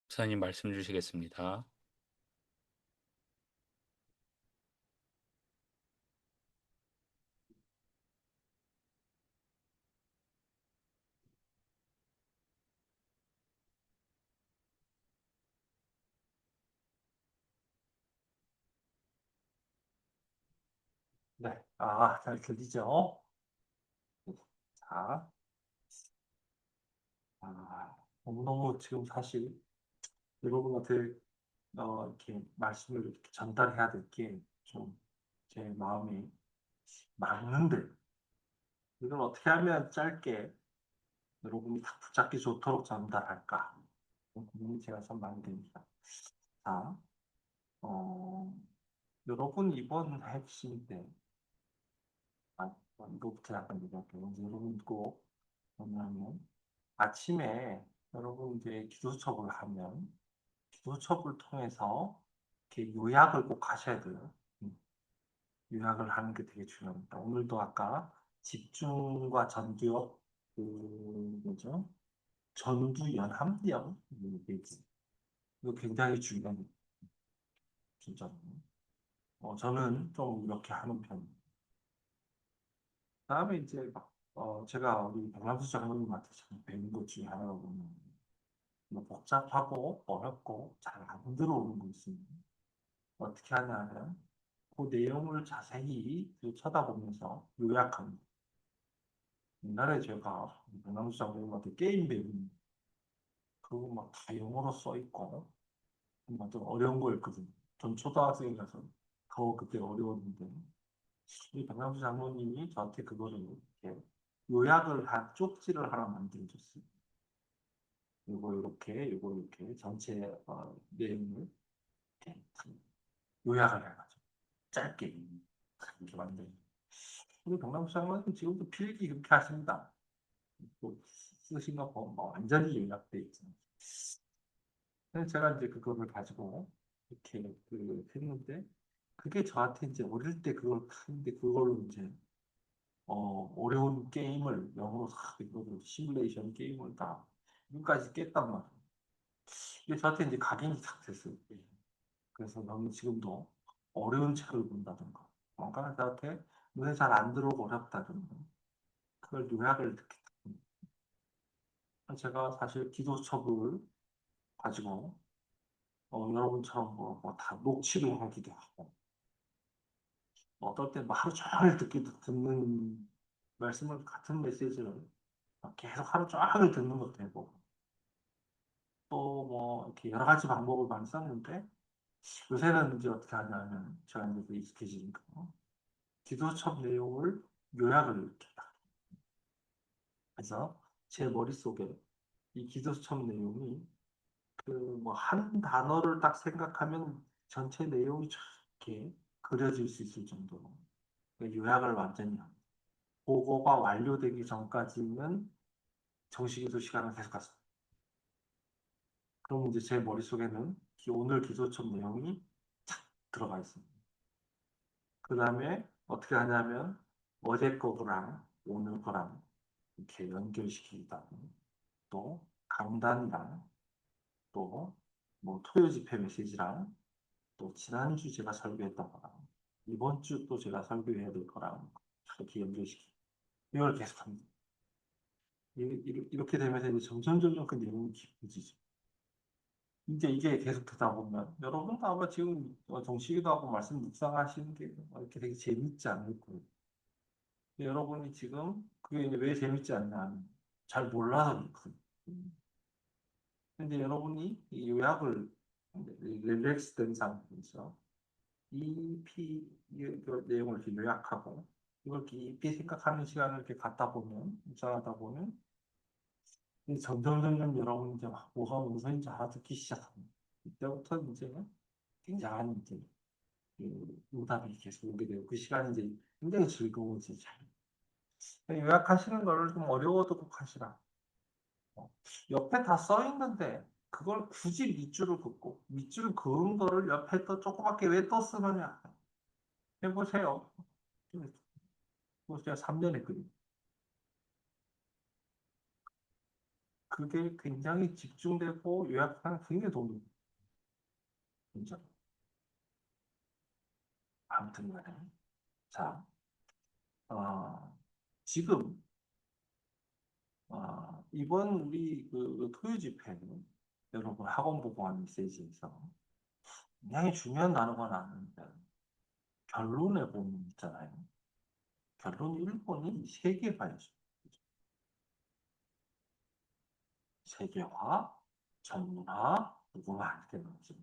목사님 말씀 주시겠습니다. 네. 잘 들리죠? 자, 너무너무 지금 사실 여러분한테 이렇게 말씀을 이렇게 전달해야 될 게 좀 제 마음이 많은데, 이걸 어떻게 하면 짧게 여러분이 다 붙잡기 좋도록 전달할까? 그런 고민이 제가 참 많이 됩니다. 자, 어, 여러분 이번 핵심 때, 이거부터 약간 얘기할게요. 여러분 꼭, 뭐냐면, 아침에 여러분 이제 기도 수첩을 하면 기도 수첩을 통해서 이렇게 요약을 꼭 하셔야 돼요. 요약을 하는 게 되게 중요합니다. 오늘도 아까 집중과 전두엽 뭐죠? 전두연합령 이거 굉장히 중요한 진짜. 저는 좀 이렇게 하는 편입니다. 다음에 이제 제가 우리 박람수 장로님한테 참 배운 것 중에 하나가 보면 뭐 복잡하고 어렵고 잘 안 들어오는 거 있습니다. 어떻게 하냐면 그 내용을 자세히 쳐다보면서 요약합니다. 옛날에 제가 배낭수 장로님한테 게임 배우는 그거 막 다 영어로 써 있고 좀 어려운 거였거든요. 전 초등학생이라서 더 그때 어려웠는데 이 배낭수 장로님이 저한테 그거를 이렇게 요약을 한 쪽지를 하나 만들어줬어요. 요거 이렇게 전체 내용을 이렇게 요약을 해가지고 짧게 이렇게 만들어요. 우리 경남수 장관님 지금도 필기 그렇게 하십니다. 또 쓰신 거 보면 뭐 완전히 요약돼 있잖아요. 그래서 제가 이제 그거를 가지고 이렇게 했는데 그게 저한테 이제 어릴 때 그걸 하는데 그걸로 이제 어려운 게임을 영어로 다 이거를 시뮬레이션 게임을 다 지금까지 깼단 말이에요. 이게 저한테 이제 각인이 탁 됐어요. 그래서 너는 지금도 어려운 책을 본다든가 뭔가 저한테 눈에 잘 안 들어오고 어렵다든가 그걸 요약을 이렇게 제가 사실 기도첩을 가지고 여러분처럼 다 녹취를 하기도 하고 어떨 때 뭐 하루 종일 듣는 말씀을 같은 메시지를 막 계속 하루 종일 듣는 것도 되고 또 뭐 이렇게 여러 가지 방법을 많이 썼는데 요새는 이제 어떻게 하냐면 제가 이제 그 익숙해지니까 기도첩 내용을 요약을 이렇게 해서 제 머릿속에 이 기도첩 내용이 그 뭐 한 단어를 딱 생각하면 전체 내용이 이렇게 그려질 수 있을 정도로 그 요약을 완전히 합니다. 보고가 완료되기 전까지는 정식기도 시간을 계속 갔습니다. 그럼 이제 제 머릿속에는 오늘 기도첩 내용이 착 들어가 있습니다. 그 다음에 어떻게 하냐면 어제 거랑 오늘 거랑 이렇게 연결시키다. 또 강단이랑 또 뭐 토요 집회 메시지랑 또 지난주 제가 설교했던 거랑 이번 주 또 제가 설교해야 될 거랑 이렇게 연결시키 이걸 계속합니다. 이렇게 되면서 이제 점점 그 내용이 깊어지죠. 이제 이게 계속 되다 보면 여러분도 아마 지금 정식이도 하고 말씀 묵상하시는 게 이렇게 되게 재밌지 않을 거예요. 근데 여러분이 지금 그게 이제 왜 재밌지 않냐 잘 몰라서 그렇거든요. 근데 여러분이 이 요약을 릴렉스 된 상태에서 그 내용을 이렇게 요약하고 이걸 깊이 생각하는 시간을 이렇게 갖다 보면, 묵상하다 보면 이제 점점 여러분이 이제 막 뭐가 무슨인지 알아듣기 시작합니다. 이때부터 이제 굉장한 이제 그 응답이 계속 오게 되고 그 시간이 이제 굉장히 즐거워지죠. 요약하시는 거를 좀 어려워도 꼭 하시라. 어, 옆에 다 써 있는데 그걸 굳이 밑줄을 긋고 밑줄 그은 거를 옆에 또 조그맣게 왜 또 쓰느냐 해보세요. 그거 제가 3년 했거든요. 그게 굉장히 집중되고 요약하는 굉장히 도움이 됩니다. 아무튼 간에. 자, 어, 지금, 이번 우리 그 토요 집회는 여러분 학원 보고한 메시지에서 굉장히 중요한 단어가 나왔는데, 결론에 보면 있잖아요. 결론 1번이 세계화였죠. 세계화, 전문화, 무궁화 이렇게 나오죠.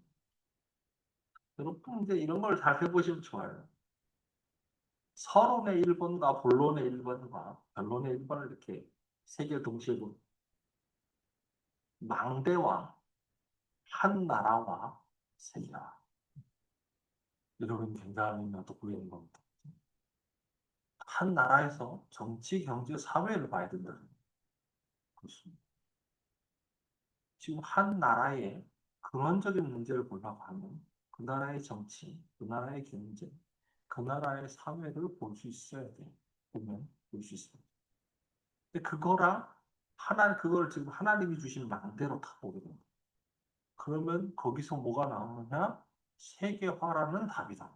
여러분 이제 이런 걸 잘 해보시면 좋아요. 서론의 1번과 본론의 1번과 결론의 1번을 이렇게 세 개 동시에 보면 망대와 한 나라와 세계화. 여러분 굉장히 돋보이는 겁니다. 한 나라에서 정치, 경제, 사회를 봐야 된다는 것입니다. 지금 한 나라의 근원적인 문제를 보려고 하면 그 나라의 정치, 그 나라의 경제, 그 나라의 사회를 볼 수 있어야 돼. 보면 볼 수 있어요. 근데 그거랑 그걸 지금 하나님이 주신 망대로 다 보게 됩니다. 그러면 거기서 뭐가 나오느냐? 세계화라는 답이다.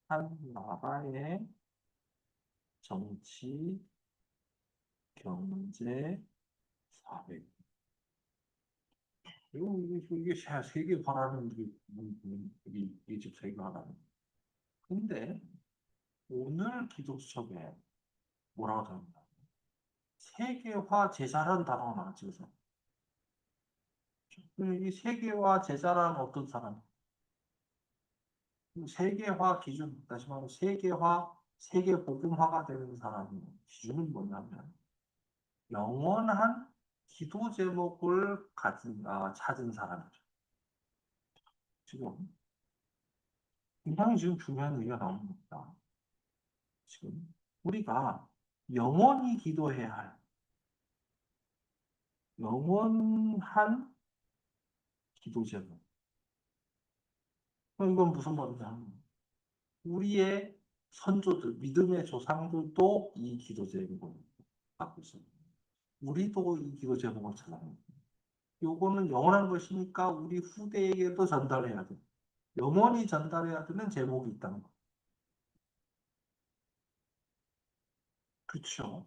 한 나라의 정치, 경제, 사회. 이게 세계화라는 이게 지금 세계화라는. 근데 오늘 기독적에 뭐라고 합니다. 세계화 제자라는 단어가 나왔죠. 이 세계화 제자라는 어떤 사람? 세계화 기준, 다시 말하면 세계 복음화가 되는 사람의 기준은 뭐냐면 영원한 기도 제목을 찾은 사람이죠. 지금 굉장히 지금 중요한 얘기가 나옵니다. 지금 우리가 영원히 기도해야 할 영원한 기도 제목. 이건 무슨 말이냐? 우리의 선조들, 믿음의 조상들도 이 기도 제목을 갖고 있어요. 우리도 이 기도 제목을 찾아요. 요거는 영원한 것이니까 우리 후대에게도 전달해야 돼. 영원히 전달해야 되는 제목이 있다는 거. 그렇죠.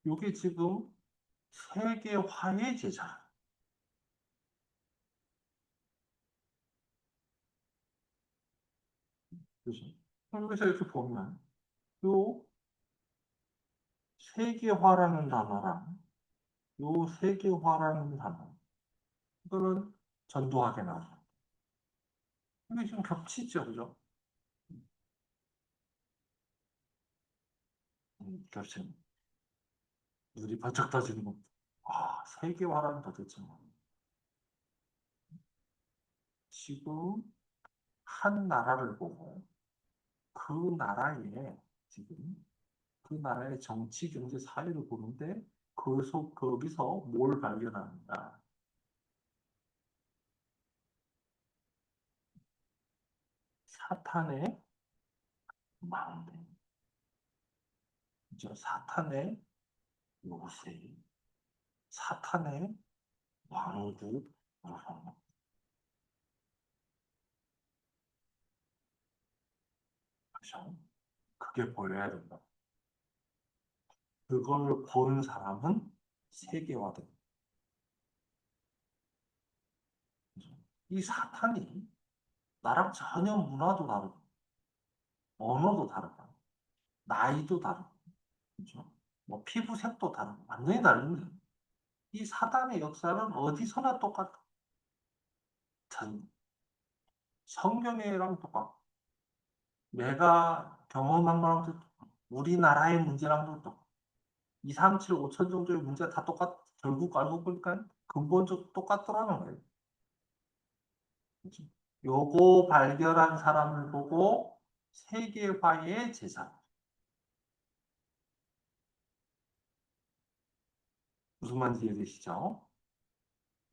요게 지금 세계화의 제자. 그죠? 그래서 이렇게 보면 요 세계화라는 단어랑 요 세계화라는 단어 이거는 전도하게 나와요. 이게 지금 겹치죠, 그죠? 겹치는 눈이 번쩍 떠지는 겁니다. 세계화라는 도대체 뭐. 지금 한 나라를 보고 그 나라에 지금 그 나라의 정치, 경제, 사회를 보는데 거기서 뭘 발견하는가? 사탄의 망대, 그죠? 사탄의 요새, 사탄의 왕국, 그죠? 그게 보여야 된다. 그걸 본 사람은 세계화됩니다. 그죠? 이 사탄이 나랑 전혀 문화도 다르고, 언어도 다르고, 나이도 다르고, 그죠? 뭐 피부색도 다르고, 완전히 다른데, 이 사단의 역사는 어디서나 똑같아. 전 성경이랑 똑같고, 내가 경험한 거랑 똑같고, 우리나라의 문제랑도 똑같고, 2, 3, 7, 5천 정도의 문제가 다 결국 알고 보니까 근본적으로 똑같더라는 거예요. 그죠? 요거 발견한 사람을 보고 세계화의 제자. 무슨 말인지 이해되시죠?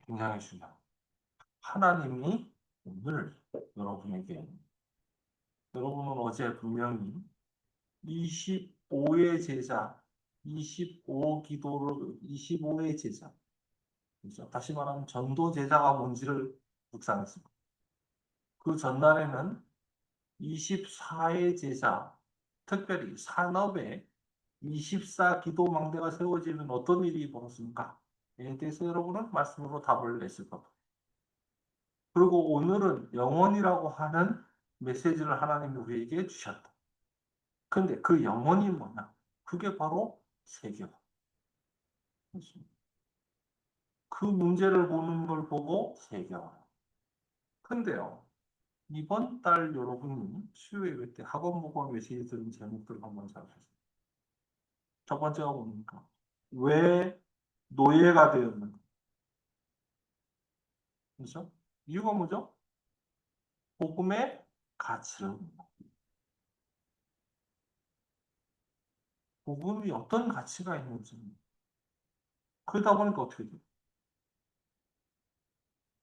굉장히 중요합니다. 하나님이 오늘 여러분에게. 여러분은 어제 분명히 25의 제자, 25 기도를, 25의 제자. 그렇죠? 다시 말하면 전도 제자가 뭔지를 묵상했습니다. 그 전날에는 24의 제자, 특별히 산업에 24 기도망대가 세워지면 어떤 일이 벌어집니까? 에 대해서 여러분은 말씀으로 답을 냈을 겁니다. 그리고 오늘은 영원이라고 하는 메시지를 하나님이 우리에게 주셨다. 근데 그 영혼이 뭐냐? 그게 바로 세계화. 그 문제를 보는 걸 보고 세계화. 근데요, 이번 달 여러분이 수요예배 때 학원 목원 메시지 들은 제목들을 한번 살펴보세요. 첫 번째가 뭡니까? 왜 노예가 되었는가? 그렇죠? 이유가 뭐죠? 복음의 가치를. 복음이 어떤 가치가 있는지. 그러다 보니까 어떻게 돼요?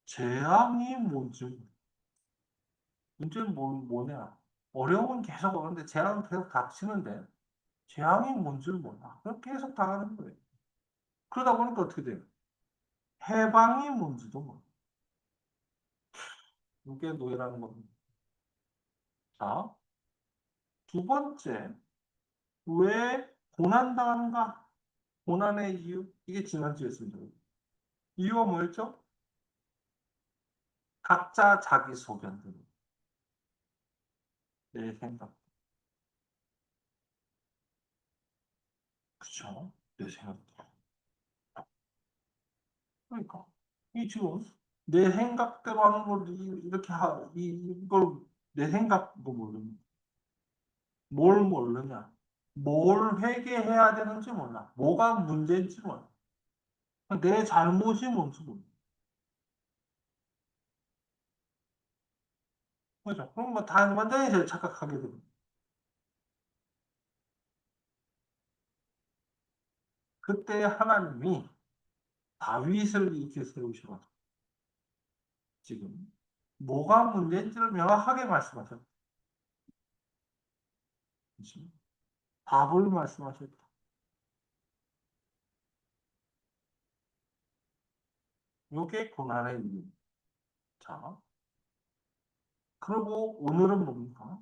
재앙이 뭔지. 문제는 뭐냐? 어려움은 계속 오는데 재앙은 계속 닥치는데 재앙이 뭔지를 몰라. 그럼 계속 당하는 거예요. 그러다 보니까 어떻게 돼요? 해방이 뭔지도 몰라. 이게 노예라는 겁니다. 자, 두 번째, 왜 고난당하는가? 고난의 이유? 이게 지난주에 했습니다. 이유가 뭐였죠? 각자 자기 소견들. 내 생각. 그쵸? 내 생각. 그러니까. 이 지금 내 생각대로 하는 걸 이렇게 이걸 내 생각도 모르는 뭘 모르냐? 뭘 회개해야 되는지 몰라. 뭐가 문제인지 몰라. 내 잘못이 뭔지 몰라. 그죠? 그럼 뭐 다 완전히 제 착각하게 됩니다. 그때 하나님이 다윗을 이렇게 세우셔가지고 지금 뭐가 문제인지를 명확하게 말씀하셨다. 그죠? 답을 말씀하셨다. 이게 고난의 이유. 자, 그리고 오늘은 뭡니까?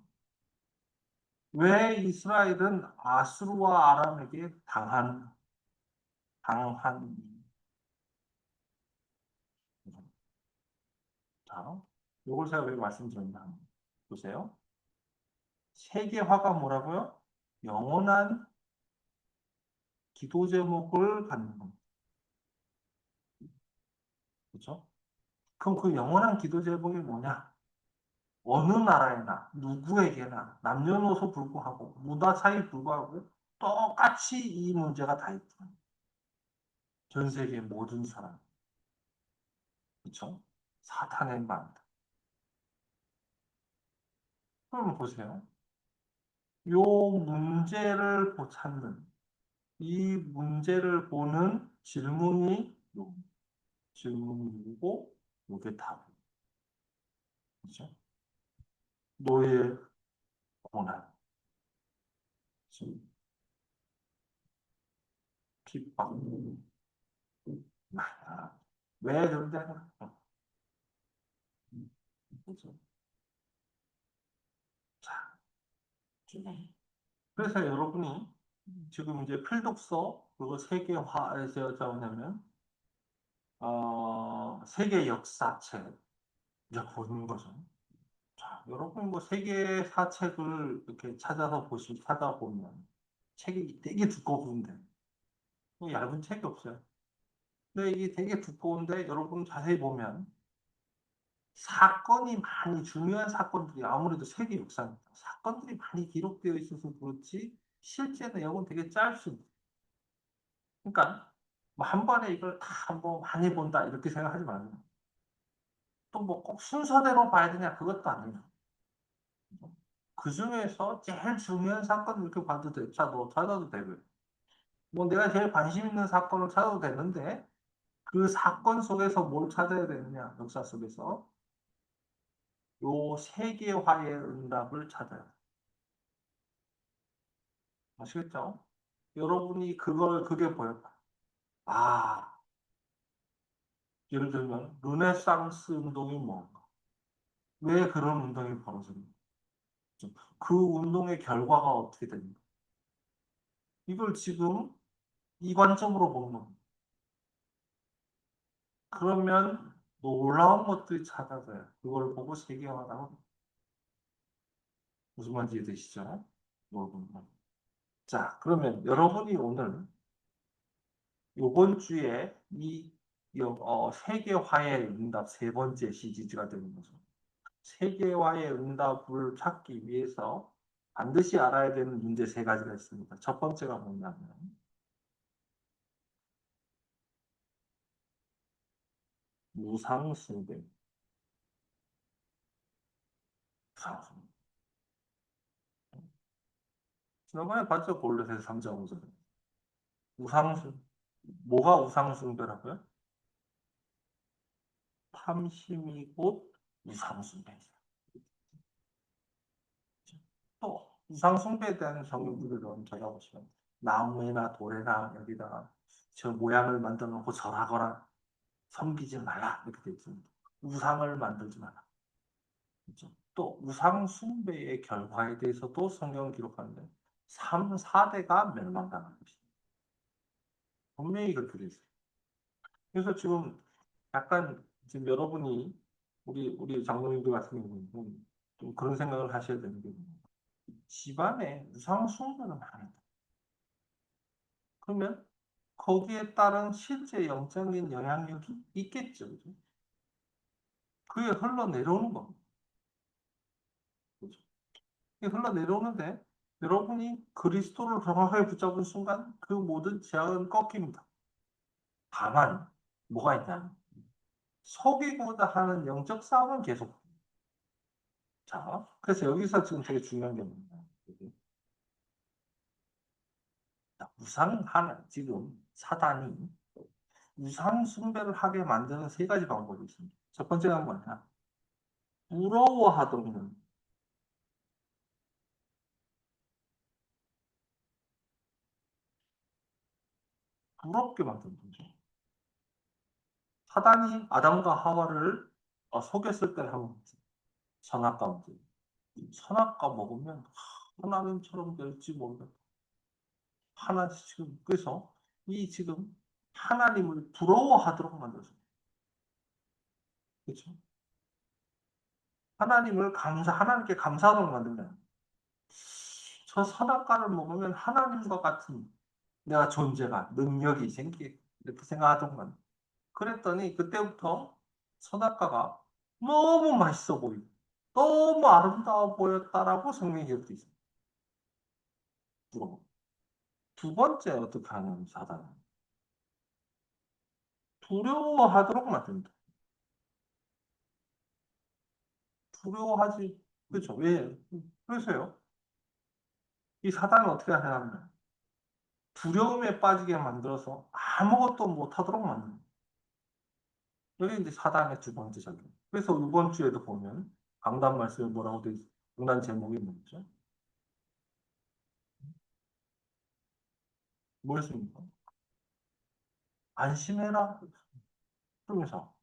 왜 이스라엘은 아수르와 아람에게 당한, 자, 이걸 제가 왜 말씀드렸냐. 보세요. 세계화가 뭐라고요? 영원한 기도 제목을 갖는 겁니다. 그렇죠? 그럼 그 영원한 기도 제목이 뭐냐? 어느 나라에나 누구에게나 남녀노소 불구하고 문화 차이 불구하고 똑같이 이 문제가 다 있다. 전 세계 모든 사람. 그렇죠? 사탄의 만. 그럼 보세요. 요 문제를 찾는, 이 문제를 보는 질문이 질문이고, 요게 답. 그죠? 노예 고난, 핍박. 왜 그런가? 그죠? 자, 그래서 여러분이 지금 이제 필독서, 그리고 세계화에서 뭐냐면, 세계 역사책, 이제 보는 거죠. 자, 여러분 뭐 세계 사책을 이렇게 찾아보면 책이 되게 두꺼운데 뭐 얇은 책이 없어요. 근데 이게 되게 두꺼운데 여러분 자세히 보면 사건이 많이 중요한 사건들이 아무래도 세계 역사니까 사건들이 많이 기록되어 있어서 그렇지 실제 내용은 되게 짧습니다. 그러니까 뭐 한 번에 이걸 다 한번 많이 본다 이렇게 생각하지 말고 또 뭐 꼭 순서대로 봐야 되냐 그것도 아니에요. 그 중에서 제일 중요한 사건 이렇게 봐도 돼. 자, 너 찾아도 되고요. 뭐 내가 제일 관심 있는 사건을 찾아도 되는데 그 사건 속에서 뭘 찾아야 되느냐, 역사 속에서. 요 세계화의 응답을 찾아요. 아시겠죠? 여러분이 그게 보였다. 아, 예를 들면, 르네상스 운동이 뭔가? 왜 그런 운동이 벌어졌는가? 그 운동의 결과가 어떻게 됩니까? 이걸 지금 이관점으로 보는 겁니다. 그러면 놀라운 것들이 찾아져요. 그걸 보고 세계화라고. 무슨 말인지 이해되시죠? 여러분. 자, 그러면 여러분이 오늘 이번 주에 세계화의 응답 세 번째 시리즈가 되는 거죠. 세계화의 응답을 찾기 위해서 반드시 알아야 되는 문제 세 가지가 있습니다. 첫 번째가 뭐냐면 무상숭배. 무상숭배. 지난번에 봤죠? 골로새 3장 5절. 우상숭 뭐가 우상숭배라고요? 탐심이 곧 우상숭배다. 또 우상숭배에 대한 성경들을 좀 찾아보시면 나무에나 돌에나 여기다가 저 모양을 만들어 놓고 절하거나 섬기지 말라 이렇게 되어 있습니다. 우상을 만들지 마라. 그렇죠? 또 우상 숭배의 결과에 대해서도 성경을 기록하는데 3, 4대가 멸망당하는 것입니다. 분명히 그렇게 되어 있어요. 그래서 지금 약간 지금 여러분이 우리 장로님들 같은 경우는 좀 그런 생각을 하셔야 되는 게 집안에 우상 숭배는 많다. 그러면 거기에 따른 실제 영적인 영향력이 있겠죠. 그죠? 그게 흘러내려오는 겁니다. 그죠? 그게 흘러내려오는데 여러분이 그리스도를 정확하게 붙잡은 순간 그 모든 제약은 꺾입니다. 다만 뭐가 있냐? 속이고자 하는 영적 싸움은 계속. 자, 그래서 여기서 지금 되게 중요한 게 뭐냐? 우상 하나 지금 사단이 우상 숭배를 하게 만드는 세 가지 방법이 있습니다. 첫 번째가 뭐냐? 부러워하던 부럽게 만드는 거죠. 사단이 아담과 하와를 속였을 때를 한번 보세요. 선악과 문제. 선악과 먹으면 하나님처럼 될지 모르겠다. 하나 지금 그래서 이 지금 하나님을 부러워하도록 만들어서 그렇죠? 하나님께 감사하도록 만들면 저 선악과를 먹으면 하나님과 같은 내가 존재가 능력이 생기 이렇게 생각하더만 그랬더니 그때부터 선악과가 너무 맛있어 보이고 너무 아름다워 보였다라고 성경에 기록돼 있어요. 두 번째 어떻게 하냐면 사단은 두려워하도록 만듭니다. 두려워하지 그렇죠? 왜? 그래서요. 이 사단은 어떻게 하냐면 두려움에 빠지게 만들어서 아무것도 못하도록 만듭니다. 여기 이제 사단의 두 번째 작용. 그래서 이번 주에도 보면 강단 말씀에 뭐라고 돼 있어요? 강단 제목이 뭐죠? 뭐였습니까? 안심해라. 그러면서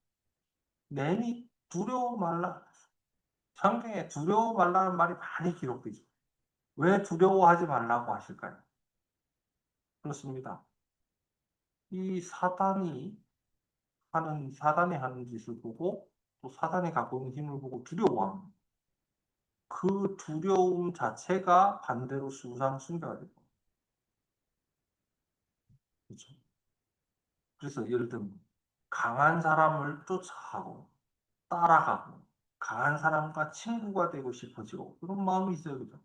내니 두려워 말라. 성경에 두려워 말라는 말이 많이 기록되어 있어요. 왜 두려워하지 말라고 하실까요? 그렇습니다. 이 사단이 하는 짓을 보고 또 사단이 갖고 있는 힘을 보고 두려워합니다. 그 두려움 자체가 반대로 수상 숭배가 됩니다. 그렇죠? 그래서 예를 들면 강한 사람을 쫓아가고 따라가고 강한 사람과 친구가 되고 싶어지고 그런 마음이 있어요. 그죠?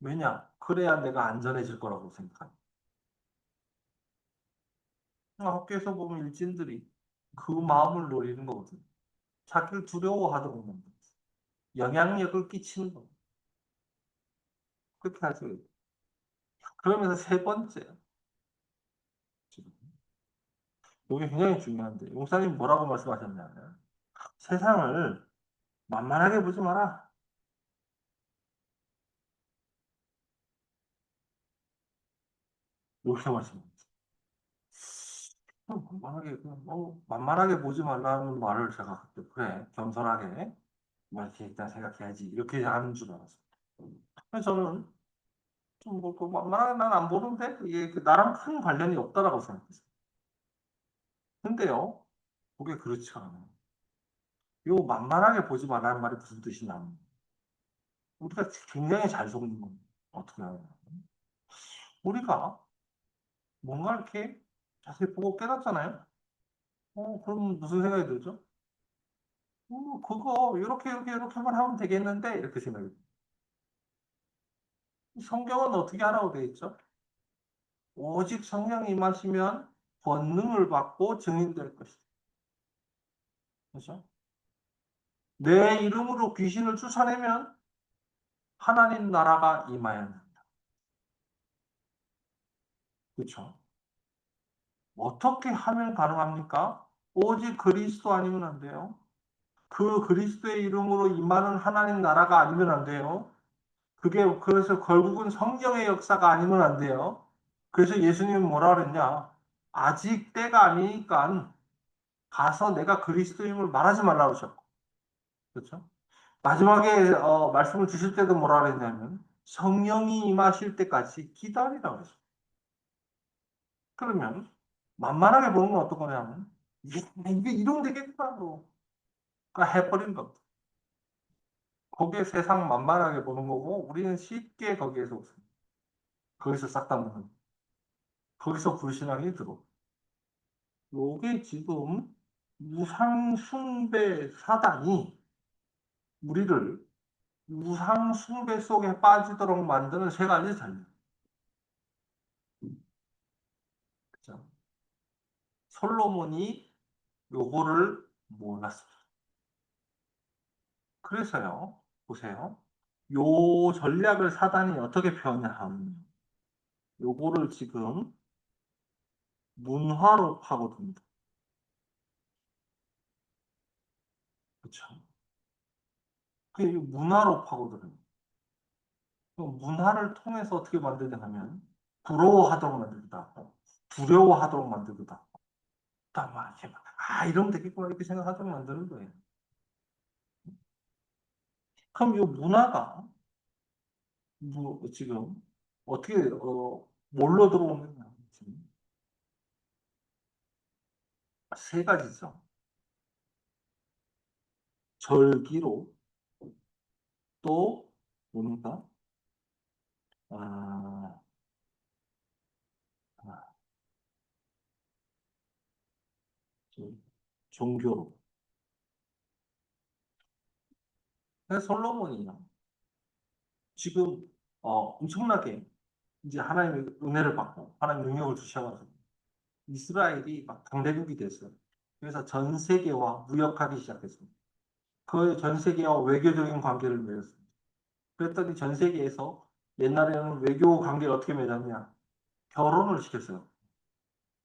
왜냐? 그래야 내가 안전해질 거라고 생각합니다. 학교에서 보면 일진들이 그 마음을 노리는 거거든요. 자기를 두려워하도록 만든 영향력을 끼치는 거. 그렇게 하죠. 그러면서 세 번째, 이게 굉장히 중요한데, 용사님 뭐라고 말씀하셨냐면, 세상을 만만하게 보지 마라. 이렇게 말씀합니다. 만만하게 보지 말라는 말을 제가 그때, 그래, 겸손하게, 뭐 이렇게 일단 생각해야지. 이렇게 하는 줄 알았어요. 그래서 저는 좀 뭐, 그 만만하게 난 안 보는데, 이게 나랑 큰 관련이 없다라고 생각했어요. 근데요, 그게 그렇지가 않아요. 요 만만하게 보지 말라는 말이 무슨 뜻이냐면, 우리가 굉장히 잘 속는 겁니다. 어떻게 하냐. 우리가 뭔가 이렇게 자세히 보고 깨닫잖아요. 그럼 무슨 생각이 들죠? 그거 이렇게만 하면 되겠는데 이렇게 생각이 들어요. 성경은 어떻게 하라고 되어 있죠? 오직 성령이 임하시면 권능을 받고 증인될 것이다. 그렇죠? 내 이름으로 귀신을 쫓아내면 하나님 나라가 임하여야 한다. 그렇죠? 어떻게 하면 가능합니까? 오직 그리스도 아니면 안 돼요. 그 그리스도의 이름으로 임하는 하나님 나라가 아니면 안 돼요. 그게 그래서 결국은 성령의 역사가 아니면 안 돼요. 그래서 예수님은 뭐라 그랬냐? 아직 때가 아니니까 가서 내가 그리스도임을 말하지 말라고 하셨고, 그렇죠? 마지막에 말씀을 주실 때도 뭐라 그랬냐면 성령이 임하실 때까지 기다리라고 했어요. 그러면 만만하게 보는 건 어떤 거냐면 이게 이러면 되겠구나로 해버린 겁니다. 거기에 세상 만만하게 보는 거고 우리는 쉽게 거기에서 웃습니다. 거기서 싹 다 먹는 거기서 불신앙이 들어. 요게 지금 우상 숭배 사단이 우리를 우상 숭배 속에 빠지도록 만드는 세 가지 전략. 그죠? 솔로몬이 요거를 몰랐습니다. 그래서요, 보세요. 요 전략을 사단이 어떻게 표현하면 요거를 지금 문화로 파고듭니다. 그렇죠? 그 문화로 파고들어요. 그 문화를 통해서 어떻게 만들냐 하면 부러워하도록 만들다. 두려워하도록 만들다. 딱 막, 이렇게 막, 이러면 되겠구나, 이렇게 생각하도록 만드는 거예요. 그럼 이 문화가, 지금, 어떻게, 뭘로 들어오느냐. 지금 세 가지죠. 절기로, 또, 뭡니까? 아, 아, 종교로. 그래서 솔로몬이요. 지금, 엄청나게, 이제 하나님의 은혜를 받고, 하나님의 능력을 주셔가지고, 이스라엘이 막 강대국이 됐어요. 그래서 전 세계와 무역하기 시작했습니다. 그 전 세계와 외교적인 관계를 맺었습니다. 그랬더니 전 세계에서 옛날에는 외교 관계를 어떻게 맺었냐? 결혼을 시켰어요.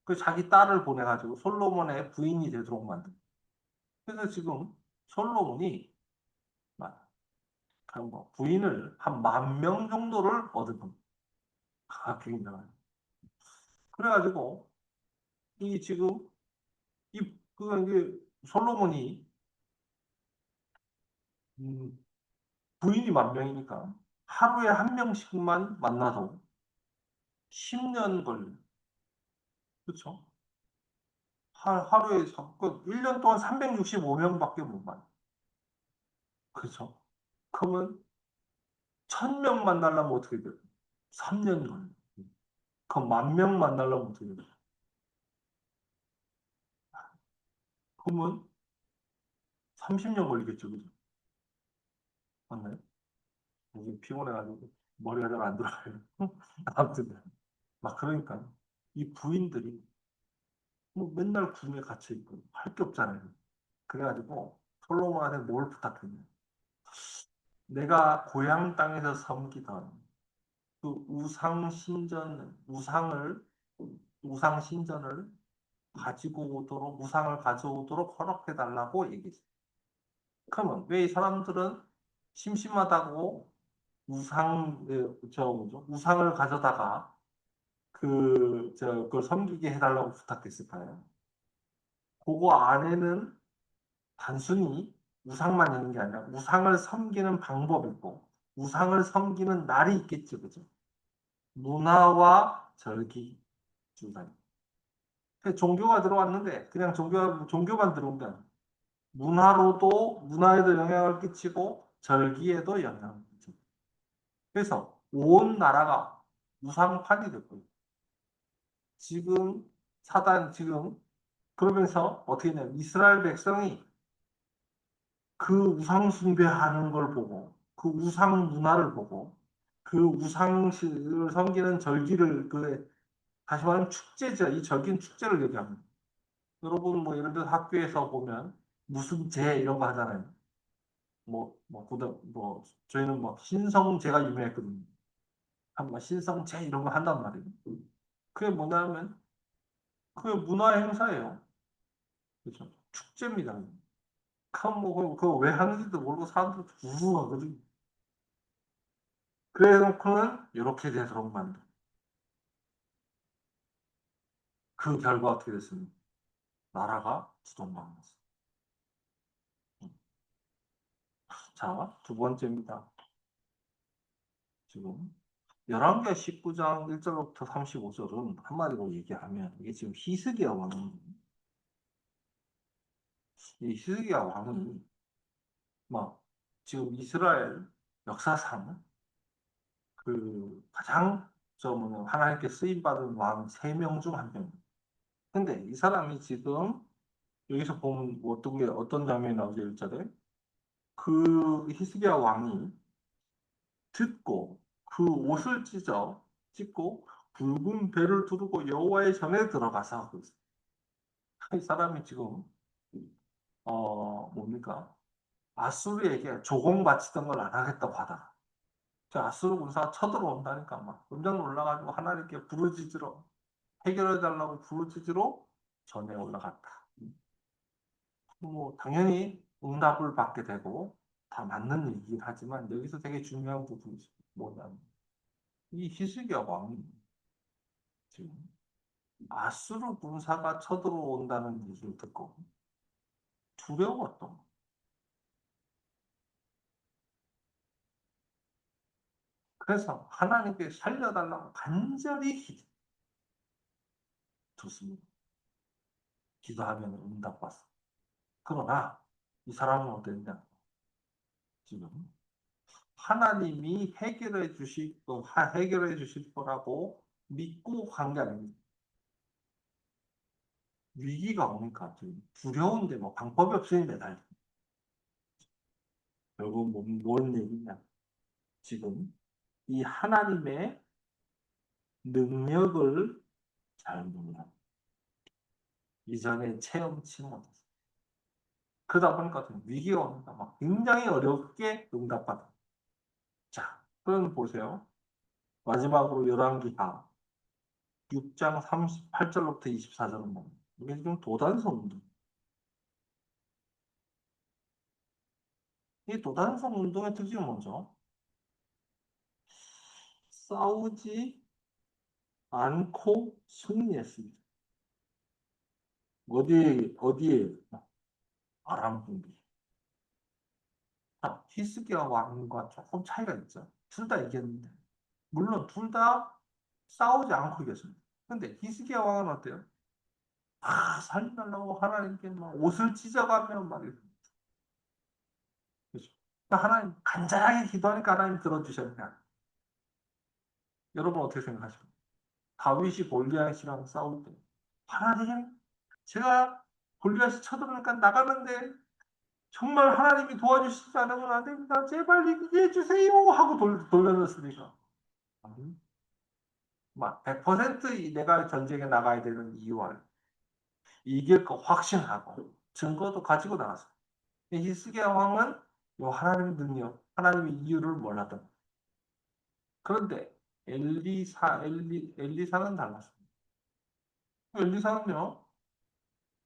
그 자기 딸을 보내가지고 솔로몬의 부인이 되도록 만든. 그래서 지금 솔로몬이 그런 거 부인을 한 10,000명 정도를 얻은 겁니다. 굉장한. 그래가지고 이 지금 이게 솔로몬이 음, 부인이 10,000명이니까 하루에 한 명씩만 만나도 10년 걸려. 그렇죠? 하루에 1년 동안 365명밖에 못 만나. 그렇죠? 그러면 1,000명 만나려면 어떻게 돼요? 3년 걸려. 그럼 10,000명 만나려면 어떻게 돼요? 그러면 30년 걸리겠죠, 그죠? 맞나요? 이게 피곤해가지고 머리가 잘 안 돌아가요. 아무튼 막 그러니까 이 부인들이 뭐 맨날 궁에 갇혀 있고 할 게 없잖아요. 그래가지고 솔로몬한테 뭘 부탁했냐? 내가 고향 땅에서 섬기던 그 우상 신전을 가지고 오도록 우상을 가져오도록 허락해 달라고 얘기했어요. 그러면 왜 이 사람들은 심심하다고 우상을 가져다가 그걸 섬기게 해달라고 부탁했을까요? 그거 안에는 단순히 우상만 있는 게 아니라 우상을 섬기는 방법이 있고 우상을 섬기는 날이 있겠죠, 그죠? 문화와 절기 중간. 종교가 들어왔는데 그냥 종교만 들어온 게 아니라 문화에도 영향을 끼치고 절기에도 영향을 끼치고. 그래서 온 나라가 우상판이 됐고요. 지금 그러면서 어떻게 되냐면 이스라엘 백성이 그 우상 숭배하는 걸 보고 그 우상 문화를 보고 그 우상을 섬기는 절기를 다시 말하면 축제죠. 이 절기는 축제를 얘기합니다. 여러분 뭐 예를 들어 학교에서 보면 무슨 제 이런 거 하잖아요. 저희는 뭐 신성제가 유명했거든요. 한번 신성제 이런 거 한단 말이에요. 그게 뭐냐면 그게 문화 행사예요. 그렇죠? 축제입니다. 그거 왜 하는지도 모르고 사람들 우웅하거든. 그래 놓고는 이렇게 되도록 만든. 그 결과 어떻게 됐습니까? 나라가 두동강이었어. 자, 두 번째입니다. 지금 11개 19장 1절부터 35절은 한마디로 얘기하면 이게 지금 히스기야 왕이 이 히스기야 왕이 막 지금 이스라엘 역사상 가장 하나님께 쓰임 받은 왕 3명 중 한 명. 근데 이 사람이 지금 여기서 보면 어떤 장면이 나오죠, 1절에? 그 히스기야 왕이 듣고 그 옷을 찢고 붉은 배를 두르고 여호와의 전에 들어가서 하고 있어요. 이 사람이 지금 뭡니까? 아수르에게 조공 바치던 걸 안 하겠다고 하다가 아수르 군사가 쳐들어온다니까 막 깜짝 놀라가지고 하나님께 부르짖으러 해결해달라고 부르짖으러 전에 올라갔다. 뭐 당연히 응답을 받게 되고 다 맞는 얘기긴 하지만 여기서 되게 중요한 부분이 뭐냐면 이 히스기야 왕이 지금 아수르 군사가 쳐들어온다는 얘기를 듣고 두려웠던 거예요. 그래서 하나님께 살려달라고 간절히 기도했습니다. 기도하면 응답받았어. 그러나 이 사람은 어땠냐? 지금 하나님이 해결해 주실 거라고 믿고 간 게 아닙니다. 위기가 오니까 지금 두려운데 뭐 방법이 없으니 매달. 결국 뭔 얘기냐? 지금 이 하나님의 능력을 잘 몰라. 이전에 체험치 못했어. 그러다 보니까 좀 위기가 오니까 막 굉장히 어렵게 응답받아. 자, 그럼 보세요. 마지막으로 열왕기하 6장 38절부터 24절은 뭐 이게 지금 도단성 운동. 이 도단성 운동의 특징은 뭐죠? 싸우지 않고 승리했습니다. 어디에? 아람 군대. 히스기야 왕과 조금 차이가 있죠. 둘 다 이겼는데. 물론 둘 다 싸우지 않고 이겼습니다. 근데 히스기야 왕은 어때요? 살려달라고 하나님께 막 옷을 찢어가며 말이에요. 그렇죠? 그러니까 하나님 간절하게 기도하니까 하나님 들어주셨냐? 여러분 어떻게 생각하십니까? 다윗이 골리앗이랑 싸울 때 하나님 제가 골리앗이 쳐들어오니까 나가는데 정말 하나님이 도와주시지 않으면 안 됩니다. 제발 이기게 해주세요 하고 돌려놨으니까 막 100% 내가 전쟁에 나가야 되는 이유와 이길 거 확신하고 증거도 가지고 나갔어요. 히스기야 왕은 요 하나님의 능력, 하나님의 이유를 몰랐던. 그런데 엘리사는 달랐습니다. 엘리사는요,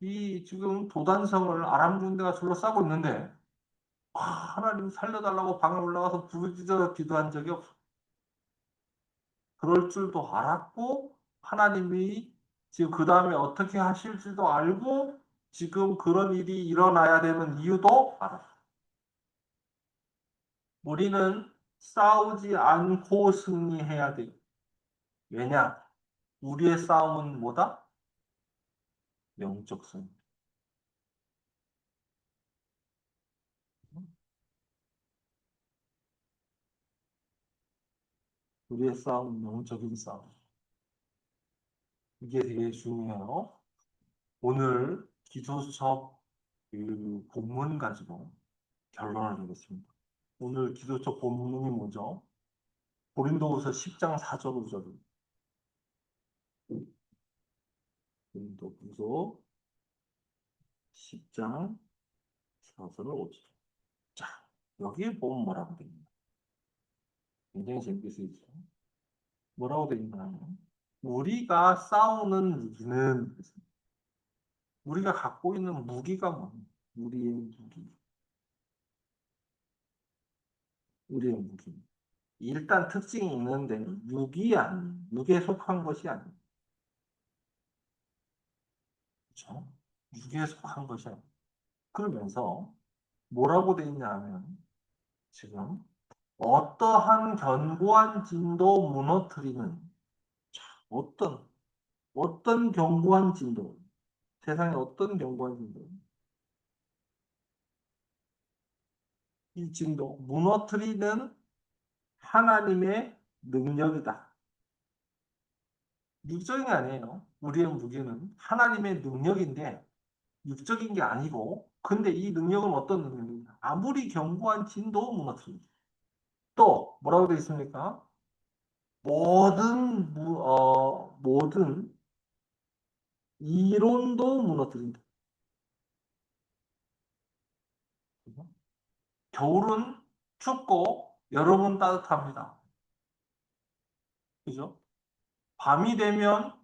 이 지금 도단성을 아람 군대가 둘러싸고 있는데 하나님 살려달라고 방에 올라가서 부르짖어 기도한 적이 없어. 그럴 줄도 알았고 하나님이 지금 그 다음에 어떻게 하실지도 알고 지금 그런 일이 일어나야 되는 이유도 알았어. 우리는 싸우지 않고 승리해야 돼요. 왜냐? 우리의 싸움은 뭐다? 영적 승리. 우리의 싸움은 영적인 싸움. 이게 되게 중요해요. 오늘 기도수첩 그 본문 가지고 결론을 내겠습니다. 오늘 기도수첩 본문이 뭐죠? 고린도후서 10장 4절 5절. 고린도후서 10장 4절 5절. 자, 여기에 보면 뭐라고 되어 있나? 굉장히 재밌게 쓰이죠. 뭐라고 되어 있나요? 우리가 싸우는 무기는 우리가 갖고 있는 무기가 뭐냐? 우리의 무기. 우리의 무기. 일단 특징이 있는데 무기 아니 무기에 속한 것이 아니에요. 그렇죠? 무기에 속한 것이 아니에요. 그러면서 뭐라고 돼 있냐 하면 지금 어떠한 견고한 진도 무너뜨리는 어떤 견고한 진도 세상에 어떤 견고한 진도 이 진도 무너뜨리는 하나님의 능력이다. 육적인 게 아니에요. 우리의 무기는 하나님의 능력인데 육적인 게 아니고 근데 이 능력은 어떤 능력입니까? 아무리 견고한 진도 무너뜨립니다. 또 뭐라고 되어 있습니까? 모든 이론도 무너뜨린다. 겨울은 춥고 여름은 따뜻합니다. 그죠? 밤이 되면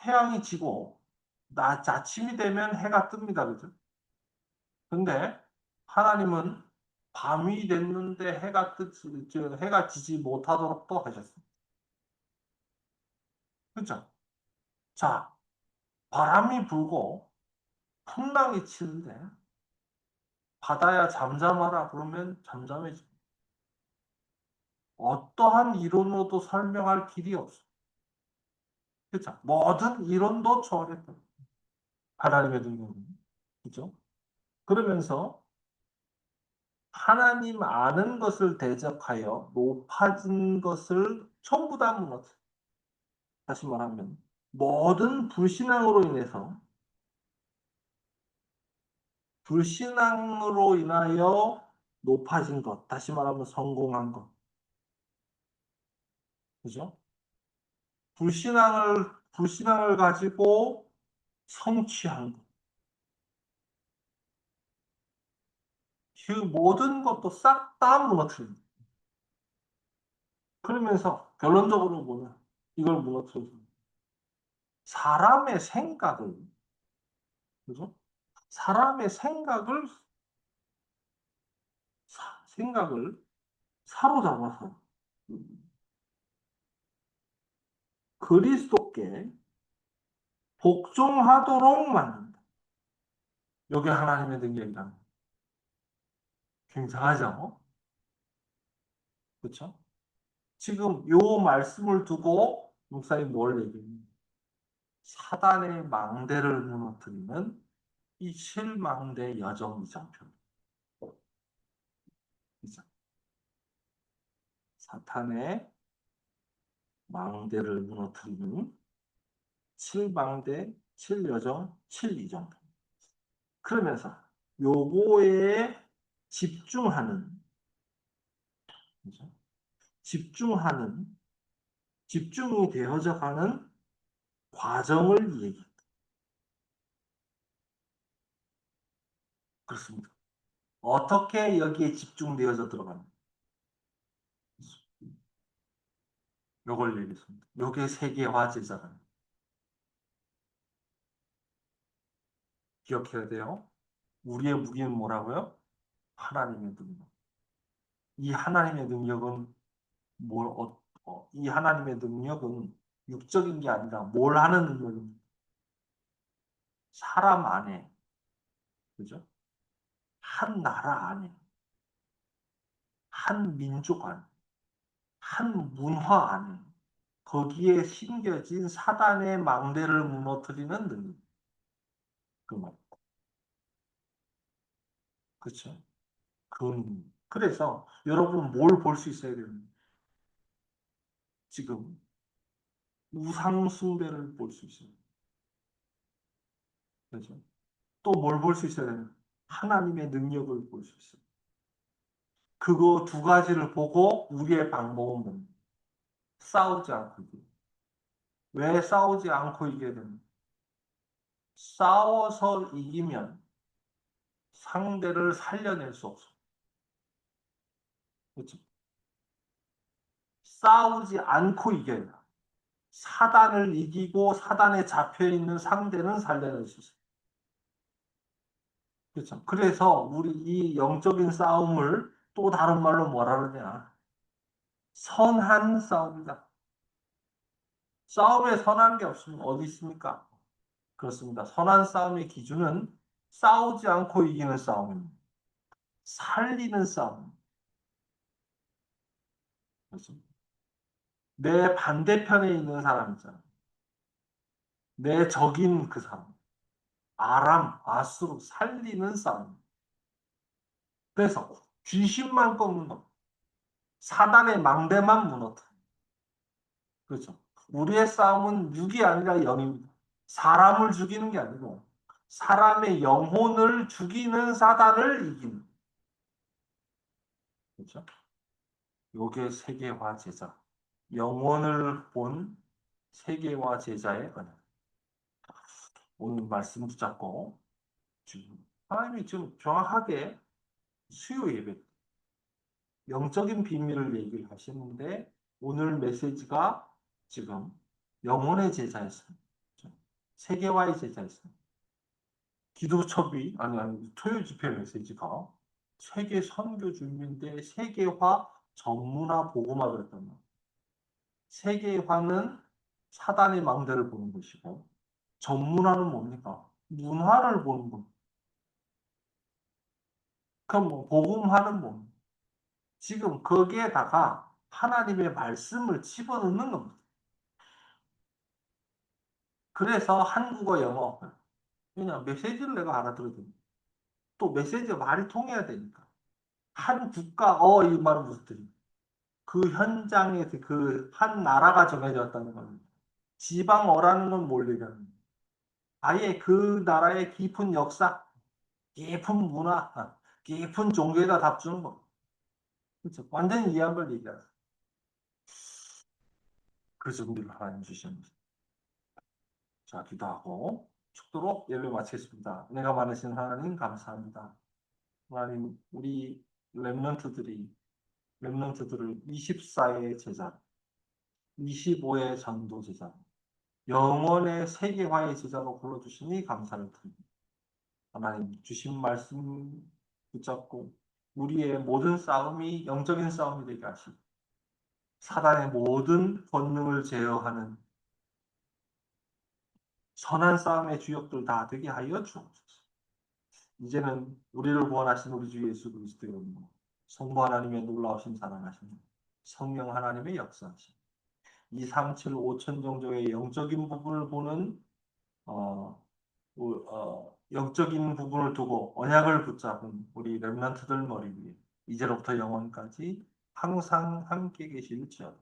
태양이 지고 아침이 되면 해가 뜹니다. 그죠? 근데 하나님은 밤이 됐는데 해가 지지 못하도록 또 하셨습니다. 그죠? 자, 바람이 불고 풍랑이 치는데 바다야 잠잠하라 그러면 잠잠해집니다. 어떠한 이론으로도 설명할 길이 없어. 그죠? 모든 이론도 초월했다. 하나님의 능력은. 그죠? 그러면서 하나님 아는 것을 대적하여 높아진 것을 전부 다 무너뜨려. 다시 말하면 모든 불신앙으로 인하여 높아진 것. 다시 말하면 성공한 것. 그죠? 불신앙을 가지고 성취한 것. 그 모든 것도 싹 다 무너뜨립니다. 그러면서 결론적으로 뭐냐? 이걸 무너뜨려서 사람의 생각을, 그죠? 사람의 생각을 사로잡아서 그리스도께 복종하도록 만든다. 이게 하나님의 능력이다. 굉장하죠? 그렇죠? 지금 요 말씀을 두고 목사님 뭘 얘기했냐? 사단의 망대를 무너뜨리는 이 실망대 여정 이정표. 사탄의 망대를 무너뜨리는 칠망대, 칠여정, 칠이정. 그러면서 요거에 집중하는, 그죠? 집중하는, 집중이 되어져 가는 과정을 얘기. 그렇습니다. 어떻게 여기에 집중되어져 들어가는? 요걸 얘기했습니다. 요게 세계화 제자가 기억해야 돼요. 우리의 무기는 뭐라고요? 하나님의 능력. 이 하나님의 능력은 이 하나님의 능력은 육적인 게 아니라 뭘 하는 능력입니다. 사람 안에, 그죠? 한 나라 안에, 한 민족 안에, 한 문화 안에, 거기에 심겨진 사단의 망대를 무너뜨리는 능력. 그 말. 그렇죠? 그래서 여러분 뭘 볼 수 있어야 됩니다. 지금 우상 숭배를 볼 수 있어요. 그렇죠? 또 뭘 볼 수 있어야 됩니다. 하나님의 능력을 볼 수 있어요. 그거 두 가지를 보고 우리의 방법은 뭡니까? 싸우지 않고 이겨. 왜 싸우지 않고 이겨야 됩니까? 싸워서 이기면 상대를 살려낼 수 없어. 그렇죠? 싸우지 않고 이겨야 돼. 사단을 이기고 사단에 잡혀 있는 상대는 살려낼 수 있어. 그렇죠? 그래서 우리 이 영적인 싸움을 또 다른 말로 뭐라 그러냐? 선한 싸움이다. 싸움에 선한 게 없으면 어디 있습니까? 그렇습니다. 선한 싸움의 기준은 싸우지 않고 이기는 싸움입니다. 살리는 싸움. 그렇습니다. 내 반대편에 있는 사람 있잖아. 내 적인 그 사람. 아수로 살리는 싸움. 그래서 귀신만 꺾는 것. 사단의 망대만 무너뜨려. 그렇죠. 우리의 싸움은 육이 아니라 영입니다. 사람을 죽이는 게 아니고 사람의 영혼을 죽이는 사단을 이기는. 그렇죠. 요게 세계화 제자. 영혼을 본 세계화 제자의 언약. 오늘 말씀 붙잡고 지금 하나님이 지금 정확하게 수요 예배 영적인 비밀을 얘기를 하시는데 오늘 메시지가 지금 영혼의 제자였습니다. 세계화의 제자였습니다. 기도첩이 아니 토요 집회 메시지가 세계 선교 준비인데 세계화 전문화 복음화 그랬단 말이에요. 세계화는 사단의 망대를 보는 것이고 전문화는 뭡니까? 문화를 보는 겁니다. 그럼 뭐 복음화는 뭡니까? 지금 거기에다가 하나님의 말씀을 집어넣는 겁니다. 그래서 한국어, 영어 그냥 메시지를 내가 알아들어야 됩니다. 또 메시지가 말이 통해야 되니까. 한 국가 이 말은 무슨 뜻이에요? 그 현장에서 그 한 나라가 정해졌다는 겁니다. 지방어라는 건 뭘 얘기하는 거예요? 아예 그 나라의 깊은 역사, 깊은 문화, 깊은 종교에다 답주는 거. 그렇죠. 완전히 이해한 걸 얘기하는 그 준비를 하나님 주십니다. 자, 기도하고 축도로 예배 마치겠습니다. 은혜가 많으신 하나님 감사합니다. 하나님, 우리 렘넌트들을 24의 제자, 25의 전도 제자, 영원의 세계화의 제자로 불러주시니 감사를 드립니다. 하나님 주신 말씀 붙잡고 우리의 모든 싸움이 영적인 싸움이 되게 하시고 사단의 모든 권능을 제어하는 선한 싸움의 주역들 다 되게 하여 주옵소서. 이제는 우리를 구원하신 우리 주 예수 그리스도의 은혜와 성부 하나님의 놀라우신 사랑하심 성령 하나님의 역사하심 237, 5천 정도의 영적인 부분을 보는 어, 영적인 부분을 두고 언약을 붙잡은 우리 렘넌트들 머리 위에 이제로부터 영원까지 항상 함께 계실지어다.